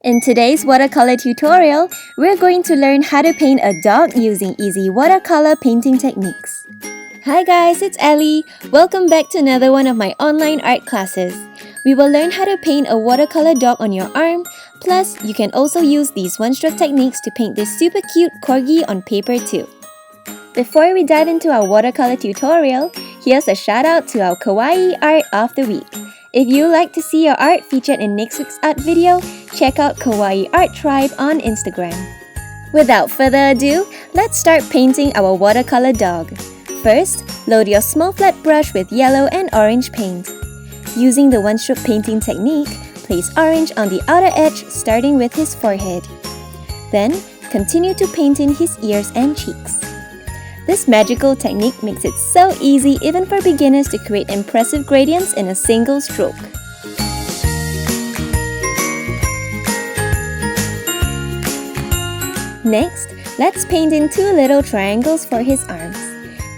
In today's watercolor tutorial, we're going to learn how to paint a dog using easy watercolor painting techniques. Hi guys, it's Ellie. Welcome back to another one of my online art classes. We will learn how to paint a watercolor dog on your arm, plus you can also use these one-stroke techniques to paint this super cute corgi on paper too. Before we dive into our watercolor tutorial, here's a shout out to our Kawaii art of the week. If you'd like to see your art featured in next week's art video, check out Kawaii Art Tribe on Instagram. Without further ado, let's start painting our watercolor dog. First, load your small flat brush with yellow and orange paint. Using the one-stroke painting technique, place orange on the outer edge starting with his forehead. Then, continue to paint in his ears and cheeks. This magical technique makes it so easy even for beginners to create impressive gradients in a single stroke. Next, let's paint in two little triangles for his arms.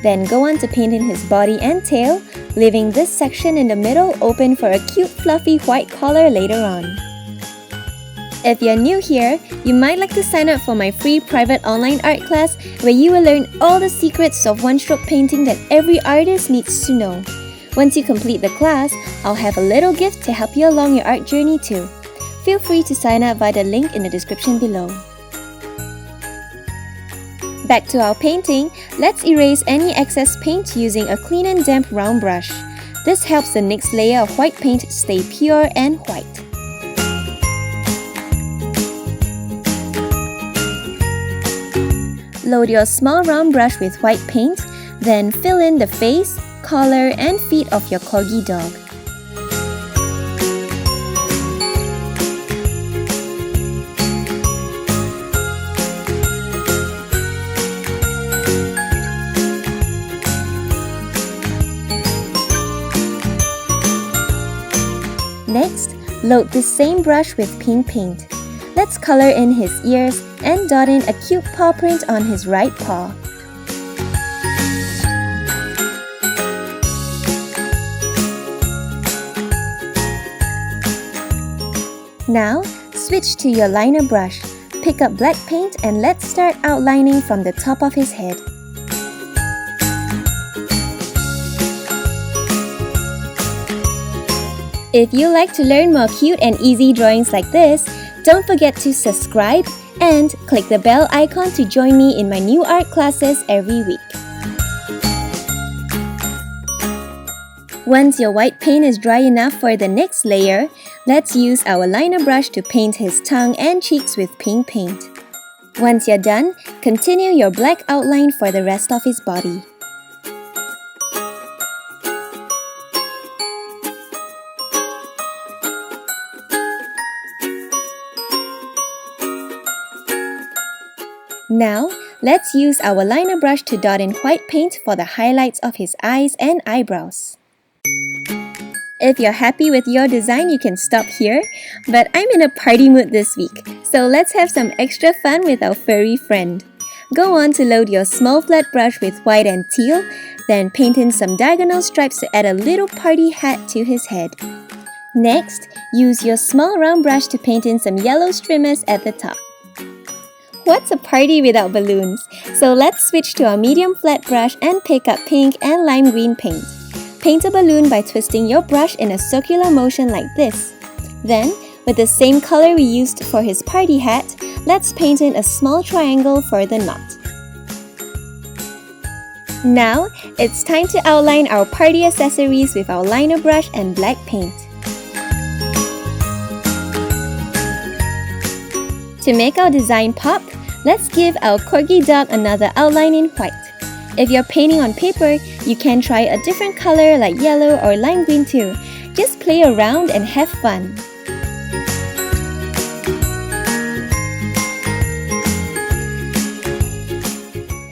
Then go on to paint in his body and tail, leaving this section in the middle open for a cute fluffy white collar later on. If you're new here, you might like to sign up for my free private online art class where you will learn all the secrets of one-stroke painting that every artist needs to know. Once you complete the class, I'll have a little gift to help you along your art journey too. Feel free to sign up via the link in the description below. Back to our painting, let's erase any excess paint using a clean and damp round brush. This helps the next layer of white paint stay pure and white. Load your small round brush with white paint, then fill in the face, collar, and feet of your corgi dog. Next, load the same brush with pink paint. Let's color in his ears and dot in a cute paw print on his right paw. Now, switch to your liner brush. Pick up black paint and let's start outlining from the top of his head. If you like to learn more cute and easy drawings like this, don't forget to subscribe and click the bell icon to join me in my new art classes every week. Once your white paint is dry enough for the next layer, let's use our liner brush to paint his tongue and cheeks with pink paint. Once you're done, continue your black outline for the rest of his body. Now, let's use our liner brush to dot in white paint for the highlights of his eyes and eyebrows. If you're happy with your design, you can stop here, but I'm in a party mood this week, so let's have some extra fun with our furry friend. Go on to load your small flat brush with white and teal, then paint in some diagonal stripes to add a little party hat to his head. Next, use your small round brush to paint in some yellow streamers at the top. What's a party without balloons? So let's switch to our medium flat brush and pick up pink and lime green paint. Paint a balloon by twisting your brush in a circular motion like this. Then, with the same color we used for his party hat, let's paint in a small triangle for the knot. Now, it's time to outline our party accessories with our liner brush and black paint. To make our design pop, let's give our corgi dog another outline in white. If you're painting on paper, you can try a different color like yellow or lime green too. Just play around and have fun.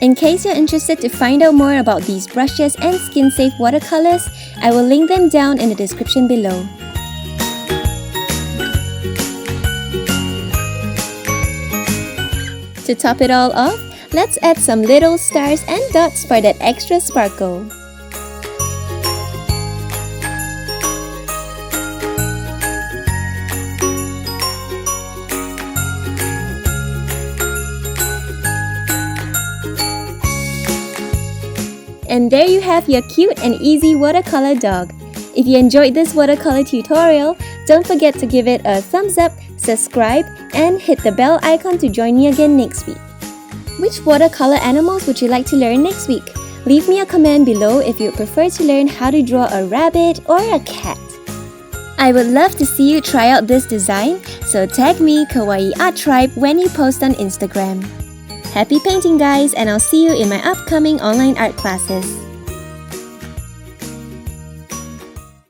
In case you're interested to find out more about these brushes and skin-safe watercolors, I will link them down in the description below. To top it all off, let's add some little stars and dots for that extra sparkle. And there you have your cute and easy watercolor dog. If you enjoyed this watercolor tutorial, don't forget to give it a thumbs up, subscribe, and hit the bell icon to join me again next week. Which watercolor animals would you like to learn next week? Leave me a comment below if you prefer to learn how to draw a rabbit or a cat. I would love to see you try out this design, so tag me Kawaii Art Tribe when you post on Instagram. Happy painting guys, and I'll see you in my upcoming online art classes.